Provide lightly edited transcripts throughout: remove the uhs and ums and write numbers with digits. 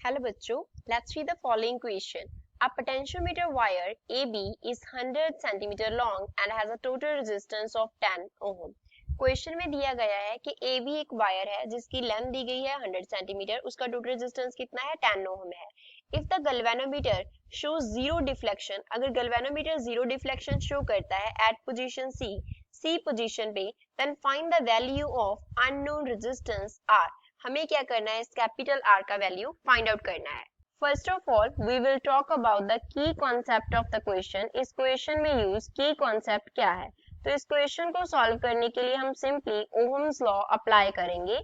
Hello बच्चों, let's see the following question. A potentiometer wire AB is 100 cm long and has a total resistance of 10 ohm. Question में दिया गया है कि AB एक wire है जिसकी लेंथ दी गई है 100 cm, उसका टोटल रेजिस्टेंस कितना है 10 ओम है. If the galvanometer shows zero deflection, अगर गैल्वेनोमीटर जीरो डिफ्लेक्शन शो करता है एट पोजीशन सी पोजीशन पे, then find the value of unknown resistance R. हमें क्या करना है, इस कैपिटल R का वैल्यू फाइंड आउट करना है. First of all we will talk about the key concept of the question. इस क्वेश्चन में यूज की कॉन्सेप्ट क्या है. तो इस क्वेश्चन को सॉल्व करने के लिए हम सिंपली ओहम्स लॉ अप्लाई करेंगे.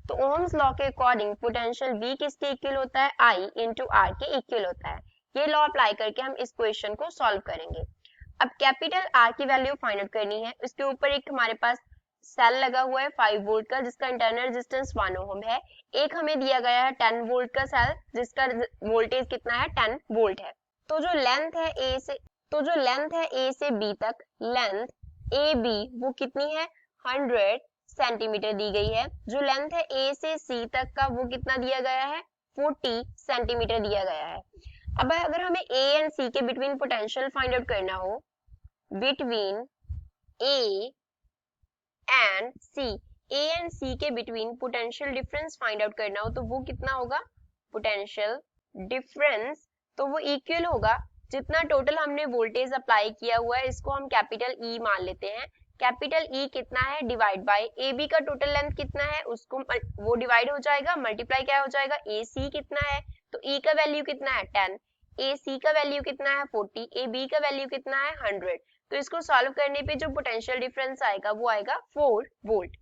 तो ओहम्स लॉ के अकॉर्डिंग पोटेंशियल V किसके इक्वल होता है, I इंटू R के इक्वल होता है. ये लॉ अप्लाई करके हम इस क्वेश्चन को सॉल्व करेंगे. अब कैपिटल R की वैल्यू फाइंड आउट करनी है. उसके ऊपर एक हमारे पास सेल लगा हुआ है 5 वोल्ट का जिसका इंटरनल रेजिस्टेंस 1 ओम है. एक हमें दिया गया है 10 वोल्ट का सेल जिसका वोल्टेज कितना है 10 वोल्ट है. तो जो लेंथ है A से B तक, लेंथ AB वो कितनी है 100 सेंटीमीटर दी गई है. जो लेंथ है A से C तक का वो कितना दिया गया है 40 सेंटीमीटर दिया गया है. अब अगर हमें A एंड C के बिटवीन पोटेंशियल फाइंड आउट करना हो, बिटवीन A एंड C के between potential difference find out करना हो तो वो कितना होगा, पोटेंशियल डिफरेंस तो वो इक्वल होगा जितना टोटल हमने वोल्टेज अप्लाई किया हुआ है इसको हम कैपिटल E मान लेते हैं. कैपिटल E कितना है डिवाइड बाय AB का टोटल लेंथ कितना है उसको वो डिवाइड हो जाएगा, मल्टीप्लाई क्या हो जाएगा, AC कितना है तो E का वैल्यू कितना है 10, AC का वैल्यू कितना है 40, AB का वैल्यू कितना है 100. तो इसको सॉल्व करने पे जो पोटेंशियल डिफरेंस आएगा वो आएगा 4 वोल्ट.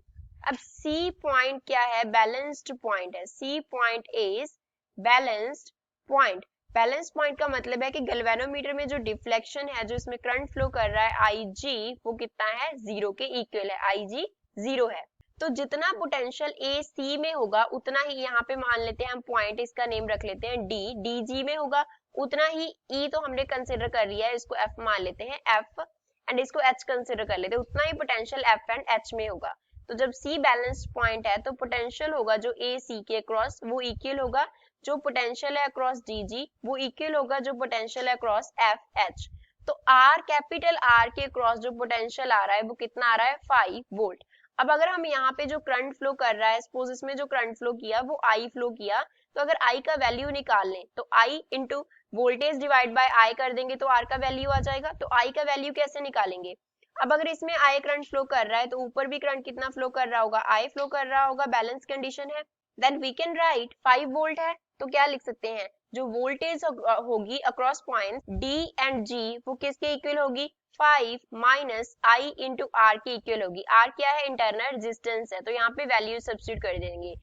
अब C पॉइंट क्या है, बैलेंस्ड पॉइंट है. C point is balanced point. Balance point का मतलब है कि गैल्वेनोमीटर में जो डिफ्लेक्शन है, जो इसमें करंट फ्लो कर रहा है IG वो कितना है, जीरो के इक्वल है. IG जीरो है. तो जितना पोटेंशियल AC में होगा उतना ही यहाँ पे मान लेते हैं हम पॉइंट, इसका नेम रख लेते हैं D, DG में होगा उतना ही E तो हमने कंसिडर कर लिया है, इसको F मान लेते हैं F एंड इसको H कंसिडर कर लेते हैं, उतना ही पोटेंशियल F एंड H में होगा. तो जब C बैलेंस्ड पॉइंट है तो पोटेंशियल होगा जो AC के अक्रॉस वो इक्वल होगा जो पोटेंशियल है अक्रॉस DG वो इक्वल होगा जो पोटेंशियल है अक्रॉस FH. तो R कैपिटल R के अक्रॉस जो पोटेंशियल आ रहा है वो कितना आ रहा है 5 वोल्ट. अब अगर हम यहाँ पे जो करंट फ्लो कर रहा है, सपोज इसमें जो करंट फ्लो किया वो I फ्लो किया, तो अगर I का वैल्यू निकाल लें तो I into voltage divide by I कर देंगे तो R का वैल्यू आ जाएगा. तो I का वैल्यू कैसे निकालेंगे, अब अगर इसमें I करंट फ्लो कर रहा है तो ऊपर भी करंट कितना फ्लो कर रहा होगा, I फ्लो कर रहा होगा, बैलेंस कंडीशन है. Then we can write 5 volt है तो क्या लिख सकते हैं, जो वोल्टेज होगी across point D and G वो किसके इक्वल होगी 5 माइनस I इंटू R के इक्वल होगी. R क्या है, इंटरनल रेजिस्टेंस है, तो यहाँ पे वैल्यू सब्स्टिट्यूट कर देंगे.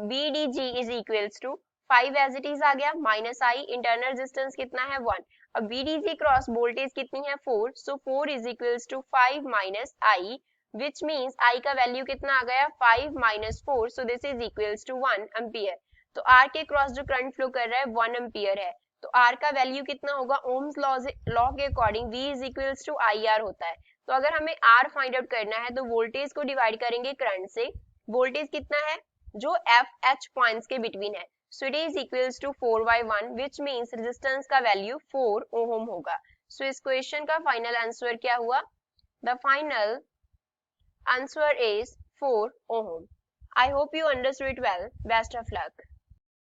VDG is equals to 5 as it is आ गया माइनस I, इंटरनल रेजिस्टेंस कितना है 1. अब VDG क्रॉस वोल्टेज कितनी है 4, so 4 is equals to 5 minus I which means I का वैल्यू कितना आ गया 5 माइनस 4, so this is equals to 1 ampere. तो R के क्रॉस जो करंट फ्लो कर रहा है 1 एम्पियर है, तो R का वैल्यू कितना होगा, ओम्स लॉ के according V is equals to IR होता है. तो अगर हमें R फाइंड आउट करना है तो वोल्टेज को डिवाइड करेंगे करंट से. वोल्टेज कितना है जो FH पॉइंट्स के बिटवीन है, so it is equals to 4/1 which means resistance का वैल्यू 4 ओम होगा. So इस क्वेश्चन का फाइनल आंसर क्या हुआ, the final answer is 4 ohm. I hope you understood it well. Best of luck.